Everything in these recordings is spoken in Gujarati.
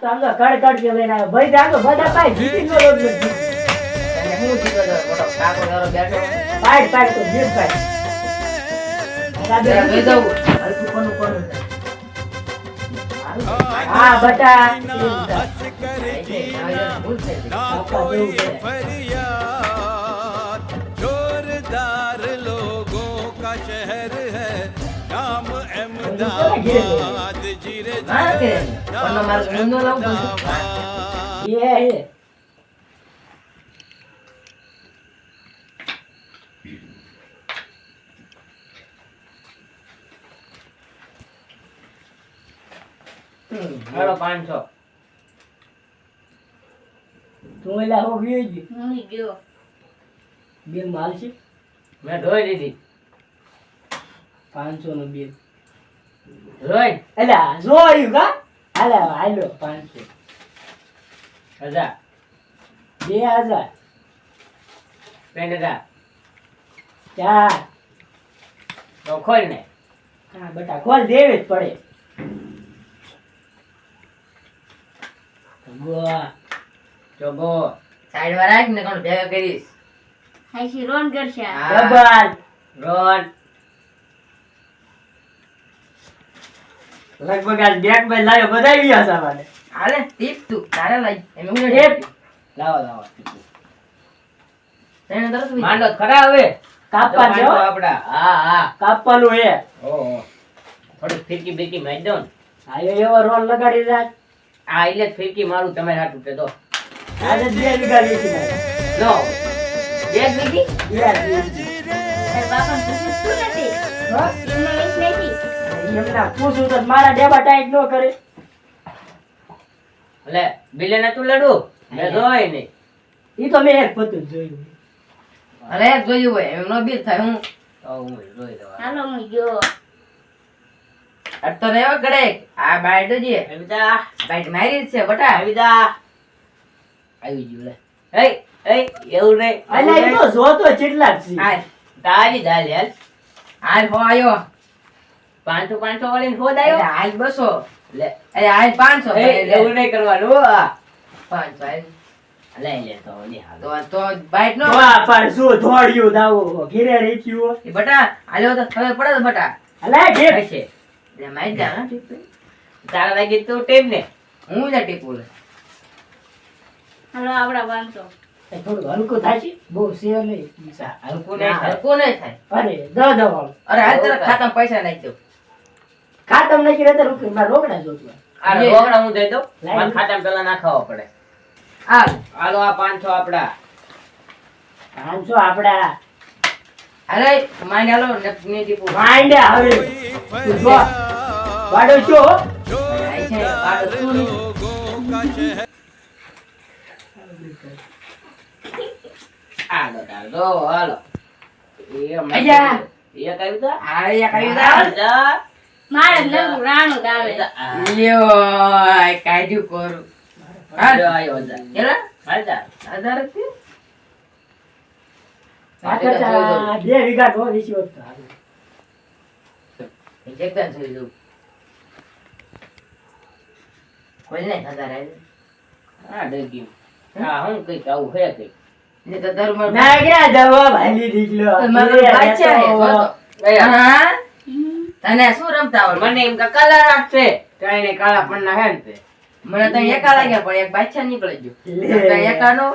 તો આમ તો કડ કે લઈને આવ્યો ભાઈ જાગો બધા પાઈ જીતી નો રોજ અને હું જીતો તો મોટો કાકો તારો બેઠો પાઈ તો જીત પાઈ જરા લઈ દઉં હલકું કોનું હા બટા ભૂલ થઈ ગઈ. जोरदार लोगों का शहर है नाम अहमदाबाद जीरे હા કે કોનો માર્ગ ઊંધો લાવું એ હાલો 500 તું એલા હો ગયો જી હું ગયો બિલ માલ છે મેં ધોઈ દીધી 500 નો બિલ રોઈ એલા જોયું કા હાલો 500 હજા 2000 પેંડા 4 તો ખોલ ને હા બટા ખોલ દેવી જ પડે વાહ ચોગો સાઈડ માં રાખ ને કોણ ભેગા કરીશ હાઈસી રોન કરશે હા. ડબલ રોન લગભગ આજ બેગ માં લાયો બધા ગયા છે અમારે હાલે ટીપ તું તારે લઈ એમ હું ટીપ. લાવો તેને તરત માંડો ખરા હવે કાપવા જો જો આપડા હા કાપવાનું હે ઓહો થોડી ફિરકી બીકી મારી દો ને આયો એવો રોલ લગાડી રાખ આ એટલે જ ફિરકી મારું તમે હાથ ઉઠે દો આજે 2 વીઘા વેચી નાખ લો એક બીકી તાર બાપા પૂછ્યું શું નથી હા એમને વેચ નથી એમના પૂછું તો મારા ડેબા ટાઈટ ન કરે એટલે બિલે ને તું લડું મેં જોઈ નહીં ઈ તો મેં એક પતું જોયું અરે એક જોયું હોય એમનો બિલ થાય હું હું જોઈ દઉં હાલો હું ગયો અટ તો રેવા ગડે આ બાઈટ જે અવિતા બાઈટ મારી જ છે બટા અવિતા આવી ગયું લે એ એવું રે અલ્યા ઈ તો જોતો ચેટલા જ છે આ તારી દાલ યાર આજ હો આયો 500 વાળી હોદ આયો આજ 200 લે એ આજ 500 એવું નહીં કરવાનું 500 લે તો લે તો બાઈટ નો વાહ પણ શું ધોડ્યું દાવો ઘીરે રહી ગયું એ બટા આલ્યો તો ખબર પડે તો બટા અલ્યા ઠીક હશે લે માઈ જા ના ટીપ તારા લાગી તું ટીપ ને હું જ ટીપું લે હાલો આપડા 500 થોડું હલકું થાય છે બહુ શેર નહીં હલકું નહીં થાય અરે દવાળું અરે હાલ તારા ખાતામાં પૈસા નાખી દઉં ખાતમ નાખી રહેતા રૂપિયા મારા રોકડા જોતું આ રોકડા હું દઈ દઉં લાઈ મારા ખાતામાં પેલા નાખવા પડે હાલો આ 500 આપડા 500 આપડા અરે માઈને હાલો ને ટીપું માંડે હવે તું જો વાડો છો આઈ છે પાડો તું નહીં. હાલો તાર દો હાલો એ અయ్యા. એ કયું તા આ એક આવી જા મારે નવું રાણું જ આવે લ્યો કાઢ્યું કોરું હાલ આયો જા એલા હાલ જા આધાર થી આ 2 વીઘા નો વેચ્યો હતો એકદમ જોઈ દઉં કોઈ નહીં આધાર આવી હા ડગી હા હું કઈક આવું હે કઈક ને તો ધર્મ ના ગયા દવા ભાલી દીકલો મારો બાદશાહ હે હા તને શું રમતા આવડે મને એમ કે કલર આપશે કઈ ને કાળા પન્ના હે ને તે મને તો એકા લાગ્યા પણ એક બાદશાહ નીકળી ગયો તો એકાનો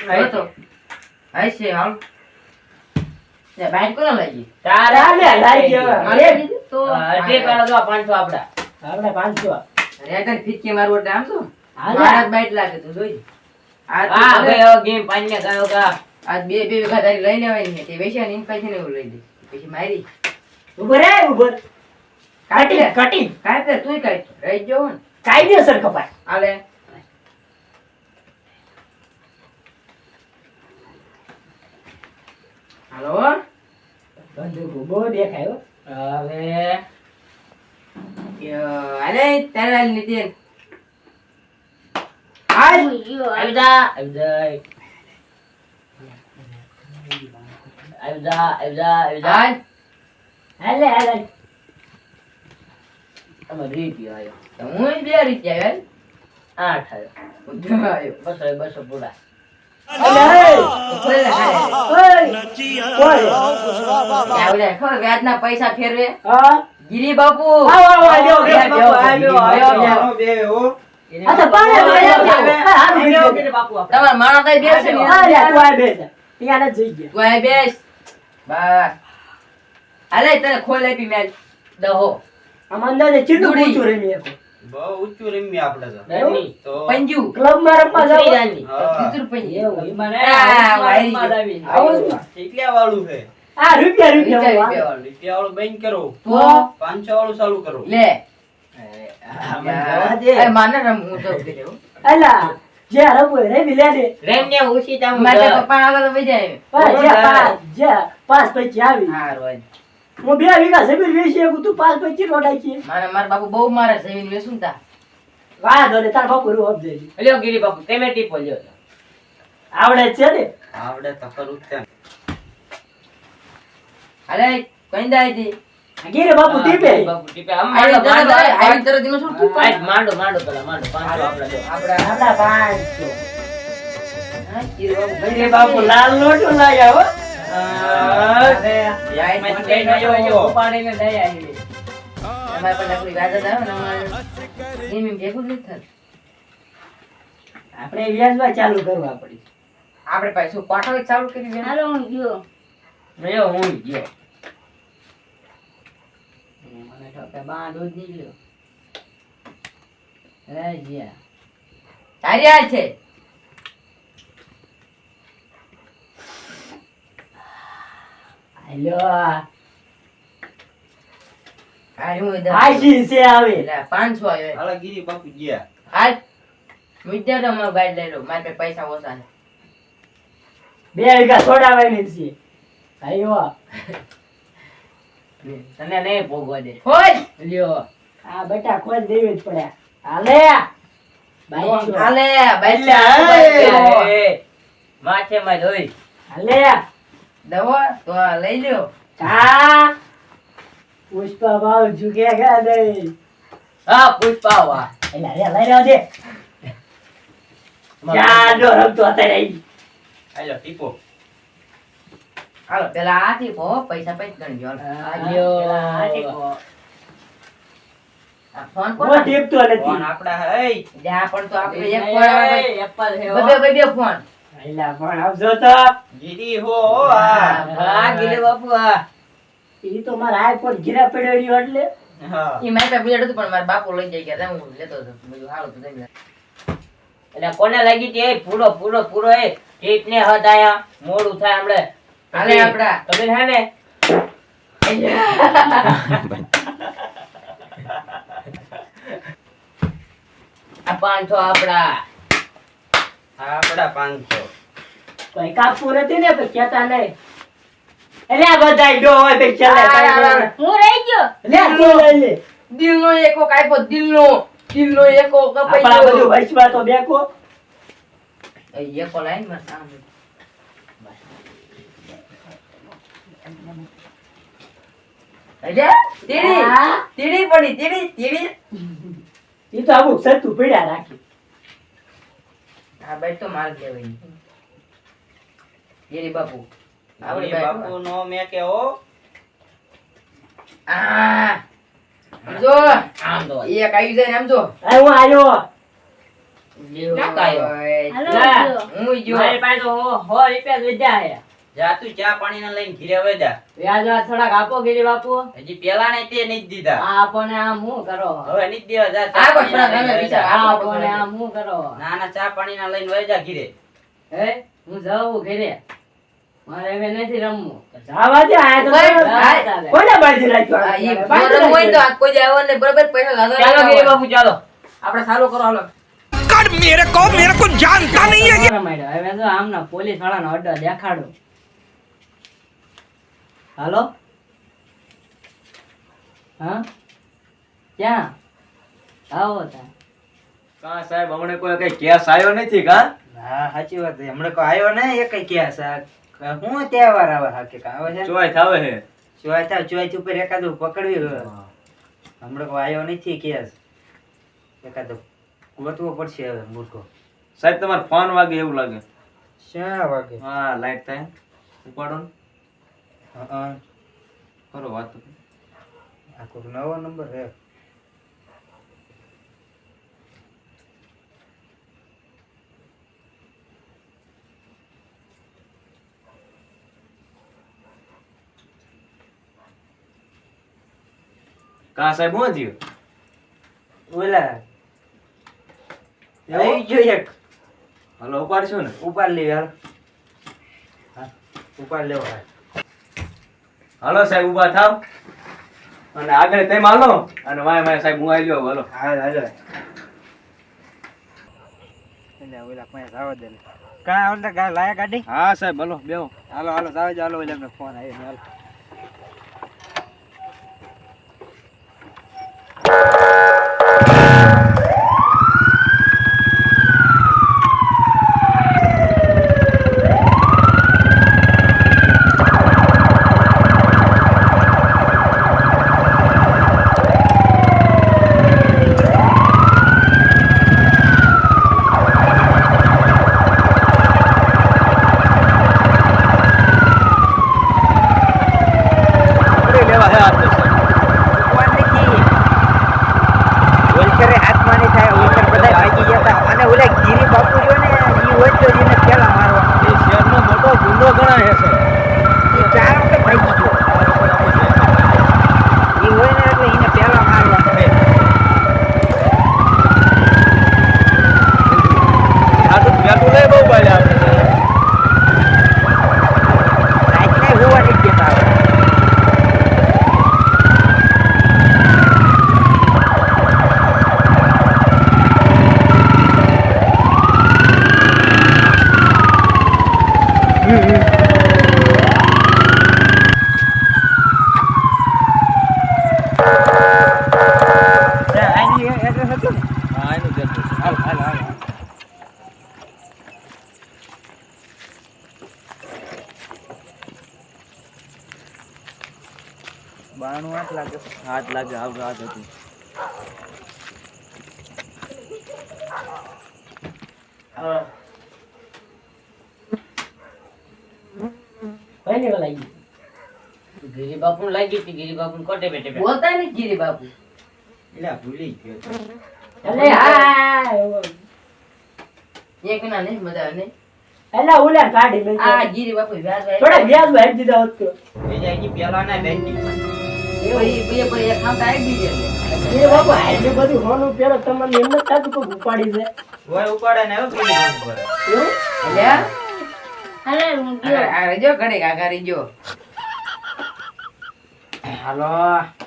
હતો હશે હાલ તે બાઈક કોનો લાગી તારા ને લાઈ ગયો મારે તો તે કાળો તો 500 આપડા આપણે 500 રેટન ફિટકી મારું એટલે આમ શું હાલ મારા બાઈક લાગે તું જોઈ આ ભાઈ ઓ ગેમ પાઈને ગયો કા આ બે વીઘા તારી લઈ લેવાની છે તે વેચ્યા ને પૈસા ને લઈ દે પછી મારી ઉભર કાટી કાઈ કર તુંય કાઈ રહી ગયો ને કાયદેસર કપાય આલે હાલો બંદૂક બહુ દેખાયો હવે આલે તારા નીતિન હું ગયો આવી જા હાલે તમે રીત આયો તો હું બે રીત આવ્યો 8 આવ્યો. ઉધ્યો આવ્યો. 200 પૂરા. ઓય વ્યાજના પૈસા ફેરવે હા ગિરી બાપુ આવો આ તો તમારા માણસ કઈ બેસે ને તું આય બેસ બસ અલે તને ખોલ આપી મેચ દહો બહુ ઊંચું રમી આપણે તો. ડરની તો પંજુ રમવા જાની હા. કિચુર પંજુ એવું, મને કેટલા વાળું છે? રૂપિયા વાળું. રૂપિયા વાળું બંધ કરો, તો 500 વાળું ચાલુ કરો. લે જવા દે. એ માને રમવું તો કર્યો રેમ ને ઉસી તા હું મારે પપ્પા આગળ તો વઈ જાય હા રોજ મારે મારા બાપુ બહુ મારે સેવિંગ લેશું તા લ્યો ગિરી બાપુ તમે ટીપો લ્યો આવડે તો ખરું જ છે ને. અલે કઈ દાઈ દી બાપુ ટીપે આમ માંડો માંડો આવી તરત દિનો છોડ તું આજ માંડો માંડો પેલા માંડો 500 આપડા દો. આપડા બાપુ લાલ લોટો લાયા હો ઉપાડીને દઈ આવી અમારે પણ નકરી વ્યાજ જ આવે ને અમારે એમ ભેગું નથી થતું આપણે વ્યાજમાં ચાલુ કરવા પડી આપણે પાછું પાઠો ચાલુ કરી દે હાલો હું ગયો મેં હું ગયો મને ઠોકે બાંધો જ નીકળ્યો રે જીયા તારી આ છે હાલો આ હું દે આશી છે આવે 500 આવ્યો હાલો ગિરી બાપુ ગયા. આજ મુદ્દા તો મારો ગાડી લઈ લો મારે પાસે પૈસા ઓછા છે 2 વીઘા છોડાવવાની છે આયો તને નહીં ભોગવા દે હોય લ્યો આ બેટા કોઈ દેવી જ પડ્યા હાલે બાઈસો. હાલે બાઈસો માથે માં જોઈ હાલે દવા તો આ લઈ લ્યો કા પુષ્પા ભાવ ઝુકેગા નહીં હા પુષ્પા વાહ એલા રે લઈ રહ્યો છે ચાલો રમતો અત્યારે આવી હાલો ટીપો. હાલો પેલા આથી ભો પૈસા પૈસ ગણજો આલ્યો. આ ફોન હું કોણ ટીપતો ફોન નથી આપડા હે. જ્યાં પણ તો આપણે એક ફોન આવે એપલ હે બબે ફોન એલા પણ આવજો તો ગિરી હો આ. હા ગીરે બાપુ આ ઈ તો મારા આઈફોન ગીરા પડ્યો એટલે હા. ઈ મારી પાસે બીજું હતું પણ મારા બાપુ લઈ જાય ગયા હું લેતો હતો બધું હાલો તો જમી એટલે કોને લાગી તે પૂરો પૂરો પૂરો એ ઠીક ને હદ આયા મોડું થાય હમણે હાલે આપડા તમે હે ને આ 500 આપડા આપડા 500. કોઈ કાપવું નથી ને તો કેતા નહીં એટલે આ બધાય ડો હોય બે ચાલે હું રહી ગયો લે તું લઈ લે દિલનો એકો કાપ્યો દિલનો એકો આપણા બધું કપાયો વચમાં તો બેકો એકો લાઈન માં સામે અજે તીડી હા. તીડી પડી તીડી ઈ તો અમુક સતું પડ્યા રાખી આ બાઈ તો માર દેવાય તીડી બાપુ આવડી ગિરી બાપુ બાપુ નો મે કે હો. આ જો આમ તો એક આવી જાય ને આમ જો આ હું આયો ક્યાં કાયો હાલો લા. હું ગયો હું જો મારી પાસે તો 100 રૂપિયા વધ્યા હે જા તું ચા પાણી ના લઈને ઘીરે હવે જા. વ્યાજ થોડાક આપો ગીરી બાપુ હજી પેલા ને તે નહીં જ દીધા. આ આપોને આમ હું કરો હવે નહીં જ દેવા. જા આ ચા પણ પાણી ના તમે લઈને વહી વિચાર જા. આ આપોને આમ હું કરો ના ના ચા પાણી ના લઈને વહી જા ઘીરે. હે હું જાઉં ઘરે મારે હવે નથી રમવું જાવા દે આ તો ભાઈ, કોને બાજી રાખ્યો આ ઈ ગરમ હોય તો આ કોઈ જાય ને બરાબર પૈસા લાગે ચાલો ગીરી બાપુ ચાલો આપણે સારું કરો હાલો मेरे को जानता नहीं है હવે જો આમના પોલીસ વાળાનો અડ્ડો દેખાડો હાલો હા ક્યાં આવો તા કા સાહેબ હમણે કોઈ કઈ કેસ આવ્યો નથી કા હા સાચી વાત છે. હમણાં કોઈ આવ્યો ને એ કઈ કે હું તહેવાર આવે હા કે આવે છે. ચોય થાવે હે ચોઈથ ઉપર એકાદું પકડવી હમણાં કોઈ આવ્યો નથી કેસ એકાદું ગોતવો પડશે હવે મૂર્ખો. સાહેબ તમારો ફોન વાગે એવું લાગે. શા વાગે? હા લાઈટ થાય ઉપાડો ને. હા કરો વાત. આ કોઈક નવો નંબર હે. કા સાહેબ હું થયું? ઓલા આવી ગયો એક. હલો ઉપાડશો ને? ઉપાડ લે યાર. હા ઉપાડ લેવો. હાલો સાહેબ ઊભા થાવ અને આગળ તેમ હાલો અને વાય વાય સાહેબ હું આવી ગયો. હાલો હા હાલો. એટલે ઓલા પાસે જવા દે. કાં આવતા ગા લાયા ગાડી? હા સાહેબ હાલો બેહો. હાલો હાલો જાવ ચાલો ઓલા મે ફોન આવ્યો હાલો. બાણું હાથ લાગે આવડો હાથ હતી. ગિરી બાપુ લાગી હતી. ગિરી બાપુ કોટે બેઠે બોલતા નહીં ગીરી બાપુ. એટલે ભૂલી ગયો. અલે હા એક ના નહીં મજા નહીં. એલા ઓલા ગાડી લઈ આ ગીરી બાપુ વ્યાજ થોડા વ્યાજ વાળી દીધા હોત તો બીજા ઈ પેલા ના બેંકી ભાઈ એક ખામ કાઈ દીજે. એ બાપુ આટલે બધું હોનું પેલો તમને એમ જ થાતું કે ઉપાડી દે ઓય ઉપાડે ને એવું કીધું ઉપર. એવું અલ્યા હાલે હું ગયો. આ રજો ઘડે કાકારી જો. હાલો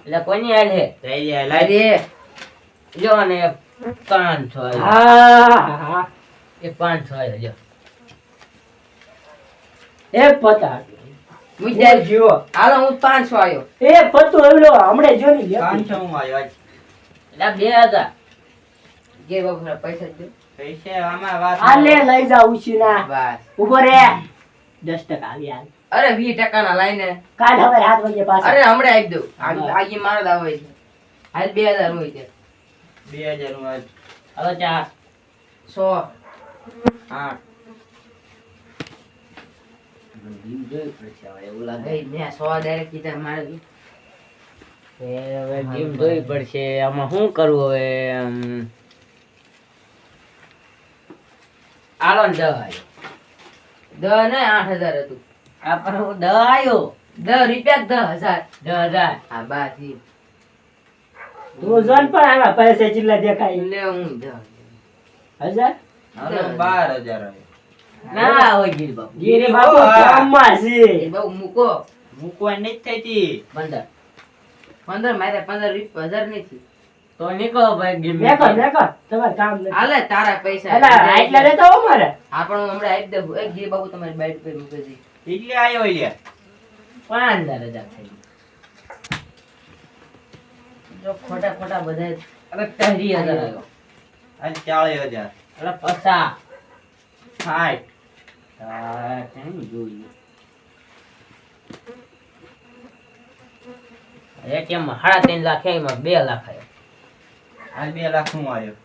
એટલે કોની હાલ હે જઈ જાય લાઈ. અરે જો ને 500 હા હા એ 500 જો એ પતા મુજ્જા જીવો હાલો હું 500 આયો. એ પતું એવલો હમણે જો ની લે 500 માં આવ્યો આજ. એટલે 2000 ગીરી બાપુ પૈસા દે. પૈસા આમાં વાત આ લે લઈ જા ઉછીના બસ. ઉભો રે 10% આવી હાલ અરે 20 ટકા ના લાઈને. કાલ હવે 7 વાગે પાછા અરે હમણાં આપી દઉં. આજી મારો દાવ હોય છે. હાલ 2000 હોય છે. 2000 નું આજ. હવે ચા 100 8 જોઈ પડશે હવે એવું લાગે ભાઈ મેં 100 ડાયરેક્ટ કીધા મારે એ હવે ગેમ જોઈ પડશે આમાં શું કરવું હવે આલો ને 10 10 ને 8000 હતું. આ પર 10 આયો 10 રૂપિયા 10000. 10000 હા બસ ઈ. તું જોન પણ આવા પૈસા ચિલ્લા દેખાય લે હું 1000 હવે 12000 આવ્યો. ના હોય ગીરી બાપુ ગીરી બાપુ કામમાં છે એ બહુ મૂકો. મૂકવા નથી થતી. 15 15 મારે 15,000 નથી. તો નીકળો ભાઈ ગેમ મેકો મેકો તમારે કામ નથી હાલે તારા પૈસા. એલા આટલા લેતા હો મારે હા પણ હું હમણાં આપી દઉં. એક ગીરી બાપુ તમારી બાઈક પર મૂકી દે. એટલે આવ્યો લ્યા. 5000 થઈ જો ખોટા ખોટા બધા હવે 30000 આવ્યો આજ 40000. એટલે 50 60 કેમ જોઈએ ATM માં 3.5 લાખ એમાં 2 લાખ આવ્યો આજ 2 લાખ નું આવ્યો.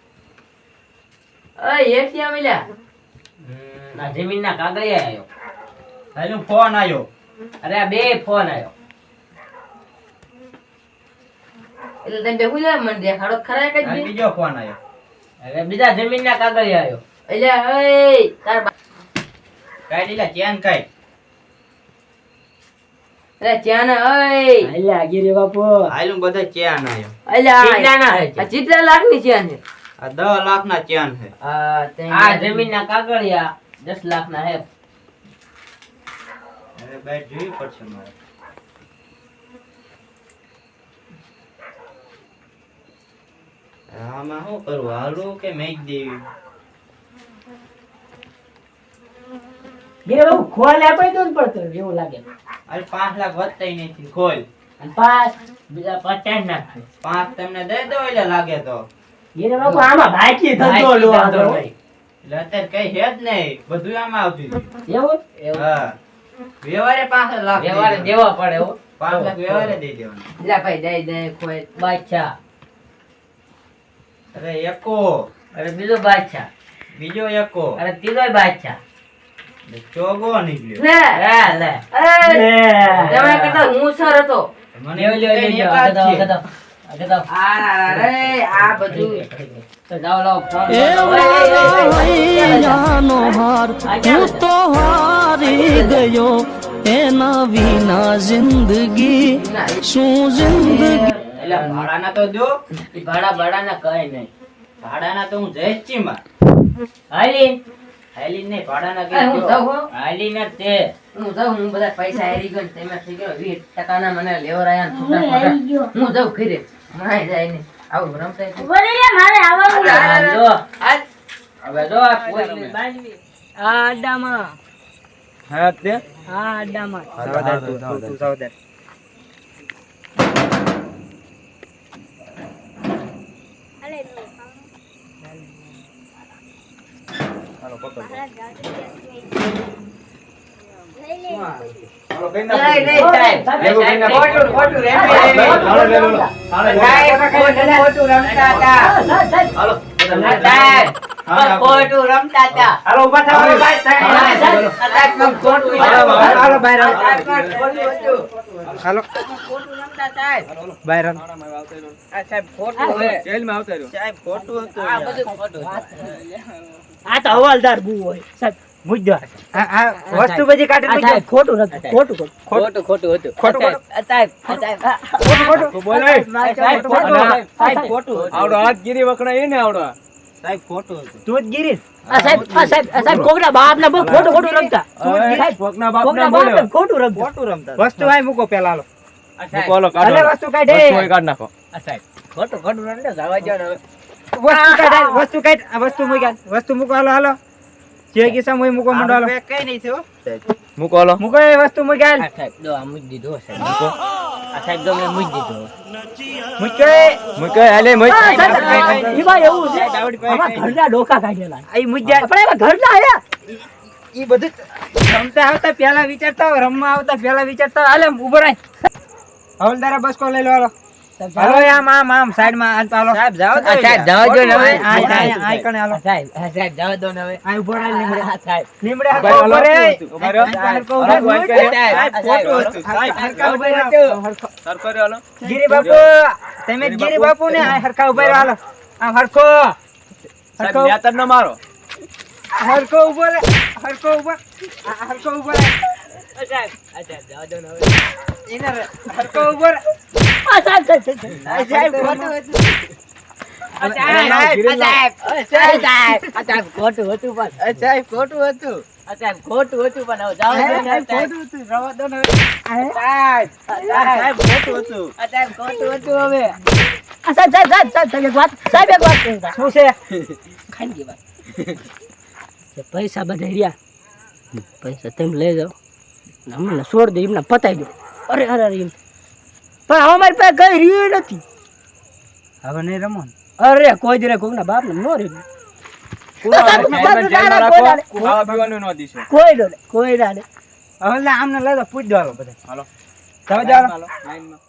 ઓય એઠિયા મળ્યા ના જમીનના કાગળિયા આવ્યો. હાલું ફોન આવ્યો. અરે આ બે ફોન આવ્યો. એટલે તમે બેહુ લે મને દેખાડો ખરા એક જ અને બે. બીજો ફોન આવ્યો. અરે બીજા જમીનના કાગળિયા આવ્યો. એટલે ઓય તાર કાઈ દીલા ચેન કાઈ. અરે ચાન ઓય અલ્યા ગીરી બાપુ હાલું બધા ચેન આવ્યો. અલ્યા કેટલાના હે છે? આ કેટલા લાખની ચાન છે આ 10 લાખના ચેન છે. આ જમીનના કાગળિયા 10 લાખના હે. હવે બાઈટ જોવી પડશે મારે. આમાં શું કરવું? હાલું કે મેક દેવી? ગીરી બાપુ ખોલ આપે તો જ પડતો એવું લાગે. અરે 5 લાખ વધતાય નથી. ખોલ. અને પાસ બીજા 50 નાખે. 5 તમને દઈ દો એટલે લાગે તો. ગીરી બાપુ આમાં ભાકી ધંધો લો ધંધો આનો. નહીં. એટલે અત્યારે કઈ છે જ નહીં. બધું આમાં આવતું હતું. એવું એવું. હા. વ્યવહારે 5 લાખ વ્યવહારે દઈ દેવા પડે હો. 5 લાખ વ્યવહારે દઈ દેવાના. લા ભાઈ દઈ દે કોઈ બાદશાહ. અરે એકો, અરે બીજો બાદશાહ. બીજો એકો, અરે ત્રીજો બાદશાહ. ચોગો નીકળ્યો. લે લે. તમે કરતા હું સર હતો મને લ્યો, લ્યો, કઈ લ્યો, એકાદ આગળ છે. જાઓ, આગળ જાઓ. અરે આ બધું તો જાઓ, લાવો ફોન. નો હાર હું તો હારી ગયો એના વિના જિંદગી શું જિંદગી એટલે ભાડાના તો દો. ઈ ભાડાના કઈ નહીં. ભાડાના તો હું જઈશ ચીમાં. હાલી હાલી નહીં, ભાડાના એ કઈ હું દો. જાઉં હો. હાલી ને તે હું જાઉં હું બધા પૈસા હેરી ગયો ને તેમાં થઈ ગયો 20% ના મને લેવરાયા ને છૂટા છૂટા. હું જાઉં ઘરે માય જાય ને આવું રમતા છે. વડીલે મારે આવવાનું છે. આ જો, હવે જો આ પોલીસને બાંધવી. આ અડ્ડામાં હા તે આ અડ્ડામાં સાવધાન તું, તું સાવધાન. નહીં, નહીં, સાહેબ. સાહેબ, ખોટું, ખોટું રેમી. હાલો લે લો સાહેબ, ખોટું રમતા હતા. હાલો સાહેબ, ખોટું રમતા હતા. હાલો ઊભા થાઓ, હાલો. ભાઈ, સાહેબ. સાહેબ, સાહેબ, ખોટું હાલો, હાલો, બહાર આવો. સાહેબ, ખોટું હતું. હાલો ખોટું રમતા સાહેબ. બહાર આવો. આ સાહેબ ખોટું હવે. જેલમાં આવતા રહ્યો. સાહેબ ખોટું હતું આ યાર. બધું ખોટું. આ તો હવાલદાર બુ હોય સાહેબ મુજ્જો આ વસ્તુ બધી કાઢી આ સાહેબ ખોટું નથી ખોટું ખોટું ખોટું ખોટું હતું. ખોટું, ખોટું. સાહેબ, સાહેબ, તું બોલે સાહેબ, ખોટું. સાહેબ ખોટું આવડો હાથ ગીરી વખણાય ને આવડો સાહેબ ખોટું હતું. તું જ ગીરીશ આ સાહેબ કોકના બાપના બહુ ખોટું ખોટું રમતા સાહેબ કોકના બાપ કોકના ના બોલ્યો બાપને ખોટું રમતા ખોટું રમતા. વસ્તુ આય મૂકો પેલા હાલો. મૂકો હાલો, કાઢો. હાલે વસ્તુ કાઢે. વસ્તુ હોય કાઢ નાખો. આ સાહેબ ખોટું ખોટું રમતા જવા દો ને હવે. વસ્તુ કાઢ, વસ્તુ કાઢ. આ વસ્તુ મૂક્યા. વસ્તુ મૂકો હાલો, હાલો. જે કિસ્સા મૂઈ મૂકો મંડો હાલો. કઈ નહીં થયો. મૂકો હાલો. મૂકો એ વસ્તુ મૂક્યા. આ સાહેબ દો આ મૂકી દીધો સાહેબ. મૂકો. આ સાહેબ દો મેં મૂકી દીધો. મૂકો એ. મૂકો હાલે મૂક. હા, સાહેબ, એમાં એવું છે આમાં ઘરના ડોકા કાઢેલા આ મૂક્યા. પણ એમાં ઘરના આયા ઈ બધું રમતા આવતા પહેલા વિચારતા હોય, રમવા આવતા પહેલા વિચારતા હોય. હાલે ઉભો રાય. હવલદારા બસકો લઈ લો હાલો. હાલો આમ સાઈડમાં આમ ચાલો. સાહેબ જાઓ તો સાહેબ જાઓ દો ને હવે. આ કણે હાલો. સાહેબ જાઓ દો ને હવે. આ ઉભો રાય લીમડે. સાહેબ લીમડે ભાઈ, હરકો ઉભો રે. ઉભા રહ્યો. હરકો ઉભો રે. સાહેબ, ખોટું હતું. હરકા ઉભા રહ્યો. સરખો રહ્યો હાલો. ગિરી બાપુ તમે જ ગિરી બાપુ ને આ હરકા ઉભા રહ્યો હાલો. આમ હરકો સાહેબ ન્યાતર ન મારો. હરકો ઉભો રે. હરકો ઉભો. આ હરકો ઉભો રે. સાહેબ જાઓ દો ને હવે. એને હરકો ઉભો રે. આ સાહેબ આ સાહેબ ખોટું હતું. સાહેબ ખોટું હતું પણ. સાહેબ ખોટું હતું. સાહેબ ખોટું હતું પણ હવે જાઓ દો ને સાહેબ સાહેબ. ખોટું હતું. રવા દો ને હવે. સાહેબ ખોટું હતું. સાહેબ ખોટું હતું હવે. સાહેબ એક વાત કહું શું છે? ખાઈ ગઈ વાત પૈસા બધા રહ્યા પૈસા તમે લઈ જાઓ ને અમને છોડ દે એમને પતાઈ દો અરે અરે અરે એમ પણ હવે મારી પાસે કઈ રહ્યું નથી હવે નહીં રમો ને. અરે કોઈ દે કોઈના બાપ ને નો રહ્યું જેલમાં રાખો. ખાવા પીવાનું ન દીશો. કોઈ ના હવે આમને લઈ દો પૂછ દો હાલો બધા. હાલો. જાઓ જાઓ. હાલો. લાઈનમાં.